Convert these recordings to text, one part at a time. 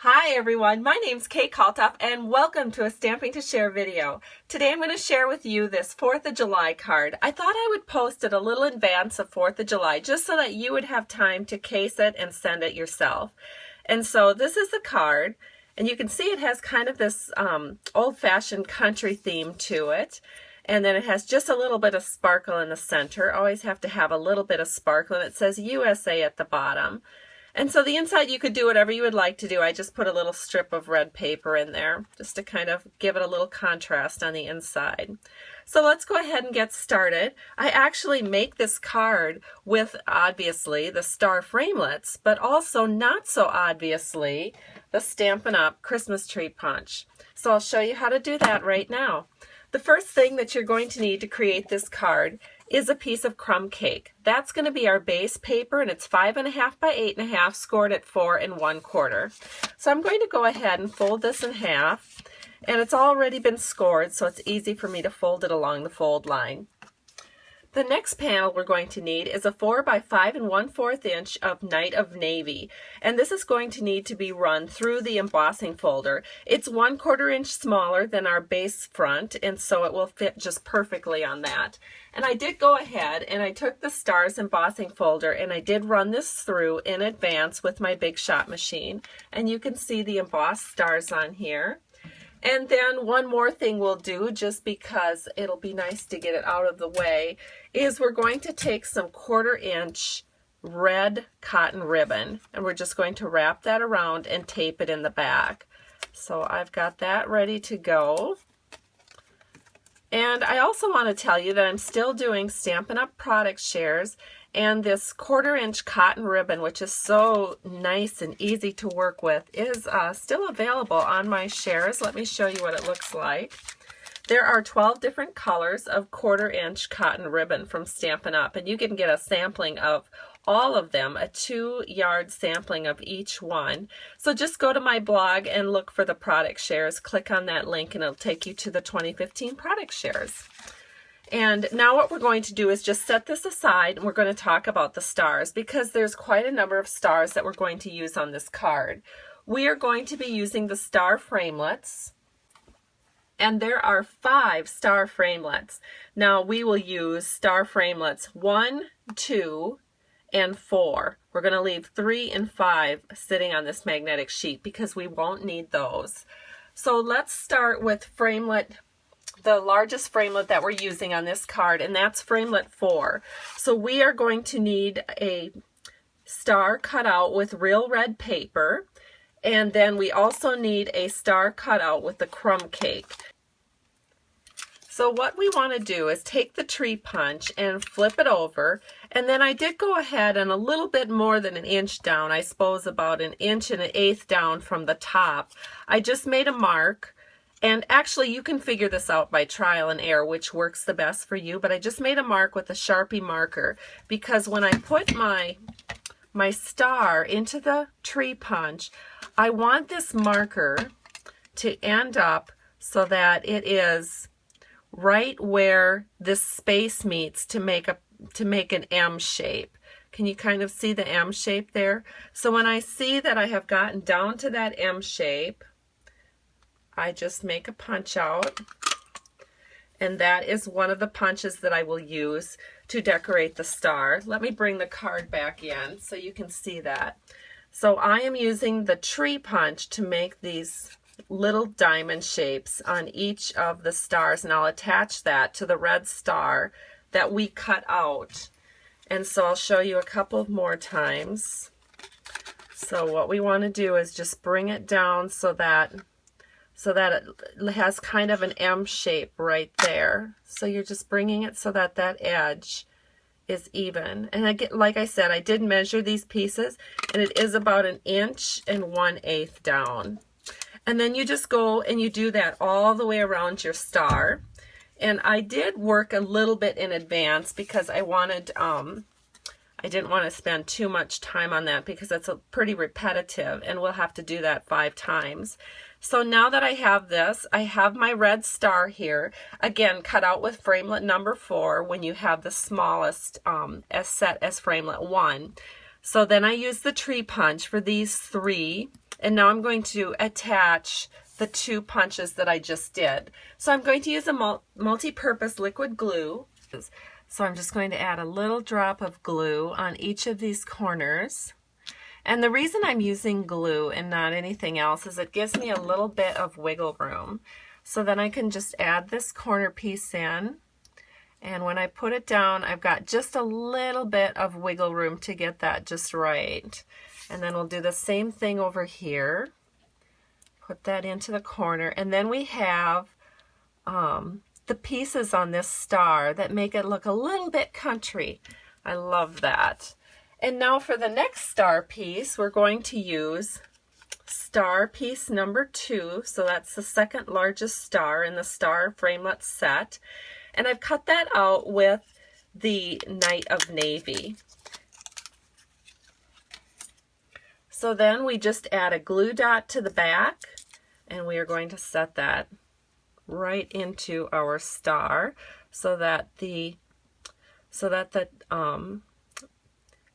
Hi everyone, my name's Kate Kalthoff and welcome to a Stamping to Share video. Today I'm going to share with you this 4th of July card. I thought I would post it a little in advance of 4th of July just so that you would have time to case it and send it yourself. And so this is the card, and you can see it has kind of this old-fashioned country theme to it. And then it has just a little bit of sparkle in the center. Always have to have a little bit of sparkle, and it says USA at the bottom. And so the inside, you could do whatever you would like to do. I just put a little strip of red paper in there just to kind of give it a little contrast on the inside. So let's go ahead and get started. I actually make this card with, obviously, the star framelits, but also not so obviously, the Stampin' Up! Christmas tree punch. So I'll show you how to do that right now. The first thing that you're going to need to create this card is a piece of crumb cake. That's going to be our base paper, and it's 5.5 by 8.5, scored at 4 1/4. So I'm going to go ahead and fold this in half, and it's already been scored, so it's easy for me to fold it along the fold line. The next panel we're going to need is a 4 by 5 1/4 inch of Night of Navy, and this is going to need to be run through the embossing folder. It's 1/4 inch smaller than our base front, and so it will fit just perfectly on that. And I did go ahead and I took the stars embossing folder and I did run this through in advance with my Big Shot machine, and you can see the embossed stars on here. And then one more thing we'll do, just because it'll be nice to get it out of the way, is we're going to take some 1/4 inch red cotton ribbon, and we're just going to wrap that around and tape it in the back. So I've got that ready to go. And I also want to tell you that I'm still doing Stampin' Up! Product shares, and this 1/4 inch cotton ribbon, which is so nice and easy to work with, is still available on my shares. Let me show you what it looks like. There are 12 different colors of 1/4 inch cotton ribbon from Stampin' Up! And you can get a sampling of all of them, a 2-yard sampling of each one. So just go to my blog and look for the product shares. Click on that link and it'll take you to the 2015 product shares. And now what we're going to do is just set this aside, and we're going to talk about the stars, because there's quite a number of stars that we're going to use on this card. We are going to be using the star framelits, and there are 5 star framelits. Now we will use star framelits 1, 2, and 4. We're going to leave 3 and 5 sitting on this magnetic sheet because we won't need those. So let's start with the largest framelit that we're using on this card, and that's framelit 4. So we are going to need a star cut out with real red paper, and then we also need a star cut out with the crumb cake. So what we want to do is take the tree punch and flip it over, and then I did go ahead and a little bit more than an inch down, I suppose about 1 1/8 inch down from the top, I just made a mark. And actually, you can figure this out by trial and error, which works the best for you. But I just made a mark with a Sharpie marker, because when I put my star into the tree punch, I want this marker to end up so that it is right where this space meets to make an M shape. Can you kind of see the M shape there? So when I see that I have gotten down to that M shape, I just make a punch out, and that is one of the punches that I will use to decorate the star. Let me bring the card back in so you can see that. So I am using the tree punch to make these little diamond shapes on each of the stars, and I'll attach that to the red star that we cut out. And so I'll show you a couple more times. So what we want to do is just bring it down so that it has kind of an M shape right there. So you're just bringing it so that that edge is even. And like I said, I did measure these pieces, and it is about 1 1/8 inch down. And then you just go and you do that all the way around your star. And I did work a little bit in advance because I didn't want to spend too much time on that because that's pretty repetitive, and we'll have to do that 5 times. So now that I have this, I have my red star here, again cut out with framelit number 4 when you have the smallest as set as framelit 1. So then I use the tree punch for these 3, And now I'm going to attach the 2 punches that I just did. So I'm going to use a multi-purpose liquid glue. So I'm just going to add a little drop of glue on each of these corners. And the reason I'm using glue and not anything else is it gives me a little bit of wiggle room. So then I can just add this corner piece in. And when I put it down, I've got just a little bit of wiggle room to get that just right. And then we'll do the same thing over here. Put that into the corner. And then we have the pieces on this star that make it look a little bit country. I love that. And now for the next star piece, we're going to use star piece number 2. So that's the second largest star in the Star Framelits set. And I've cut that out with the Night of Navy. So then we just add a glue dot to the back, and we are going to set that right into our star so that the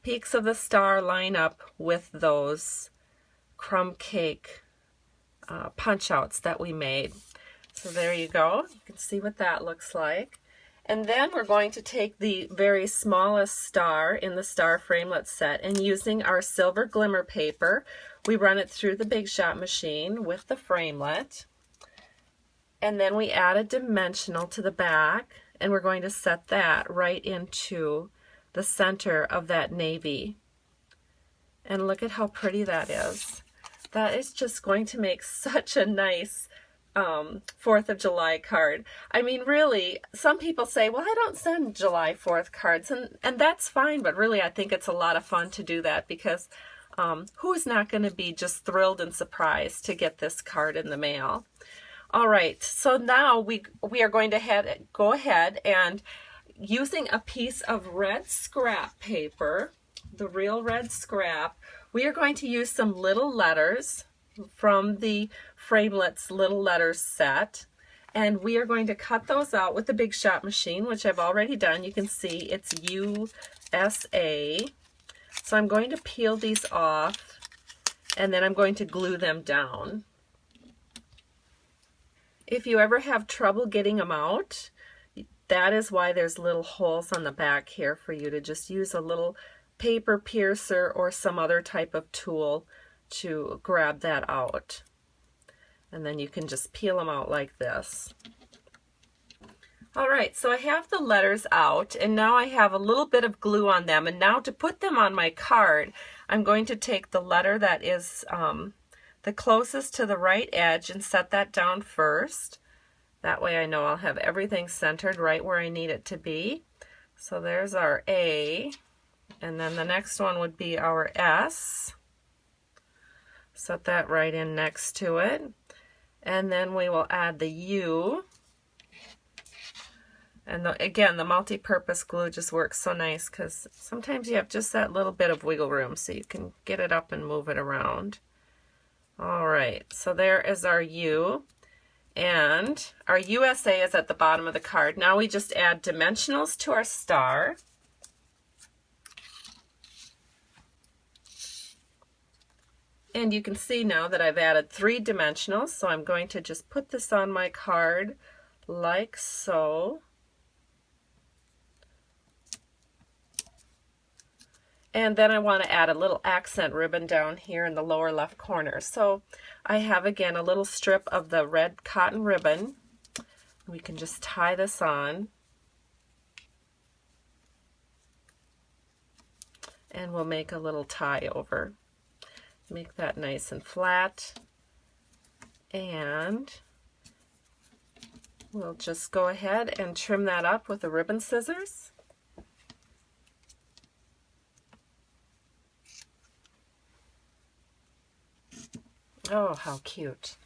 peaks of the star line up with those crumb cake punch outs that we made. So there you go. You can see what that looks like. And then we're going to take the very smallest star in the Star Framelits set, and using our silver glimmer paper, we run it through the Big Shot machine with the framelit. And then we add a dimensional to the back, and we're going to set that right into the center of that navy. And look at how pretty that is. That is just going to make such a nice 4th of July card. I mean, really, some people say, well, I don't send July 4th cards, and that's fine, but really I think it's a lot of fun to do that because who's not going to be just thrilled and surprised to get this card in the mail? All right, so now we are going to go ahead and using a piece of red scrap paper, the real red scrap, we are going to use some little letters from the Framelits Little Letters set, and we are going to cut those out with the Big Shot machine, which I've already done. You can see it's USA. So I'm going to peel these off, and then I'm going to glue them down. If you ever have trouble getting them out, that is why there's little holes on the back here for you to just use a little paper piercer or some other type of tool to grab that out. And then you can just peel them out like this. All right, so I have the letters out, and now I have a little bit of glue on them. And now to put them on my card, I'm going to take the letter that is the closest to the right edge and set that down first. That way I know I'll have everything centered right where I need it to be. So there's our A, and then the next one would be our S. Set that right in next to it. And then we will add the U. And again, the multi-purpose glue just works so nice because sometimes you have just that little bit of wiggle room so you can get it up and move it around. All right, so there is our U. And our USA is at the bottom of the card. Now we just add dimensionals to our star. And you can see now that I've added 3 dimensionals, so I'm going to just put this on my card like so. And then I want to add a little accent ribbon down here in the lower left corner. So I have, again, a little strip of the red cotton ribbon. We can just tie this on. And we'll make a little tie over. Make that nice and flat. And we'll just go ahead and trim that up with the ribbon scissors. Oh, how cute.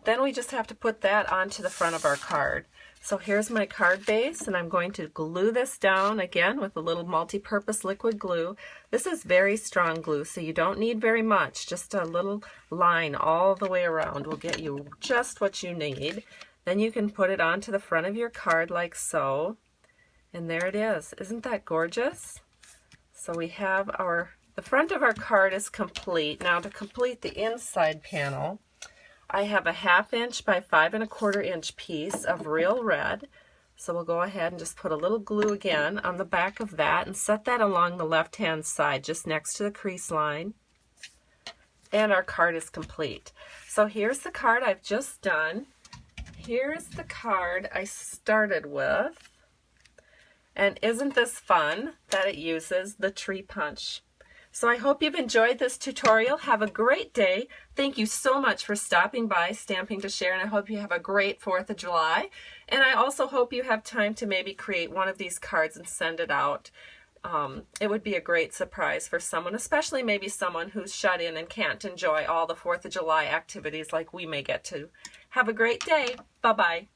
Then we just have to put that onto the front of our card. So here's my card base, and I'm going to glue this down again with a little multi-purpose liquid glue. This is very strong glue, so you don't need very much. Just a little line all the way around will get you just what you need. Then you can put it onto the front of your card like so. And there it is. Isn't that gorgeous? So we have our The front of our card is complete. Now to complete the inside panel, I have a 1/2 inch by 5 1/4 inch piece of real red. So we'll go ahead and just put a little glue again on the back of that and set that along the left-hand side, just next to the crease line. And our card is complete. So here's the card I've just done. Here's the card I started with. And isn't this fun that it uses the tree punch? So I hope you've enjoyed this tutorial. Have a great day. Thank you so much for stopping by Stamping to Share, and I hope you have a great 4th of July. And I also hope you have time to maybe create one of these cards and send it out. It would be a great surprise for someone, especially maybe someone who's shut in and can't enjoy all the 4th of July activities like we may get to. Have a great day. Bye-bye.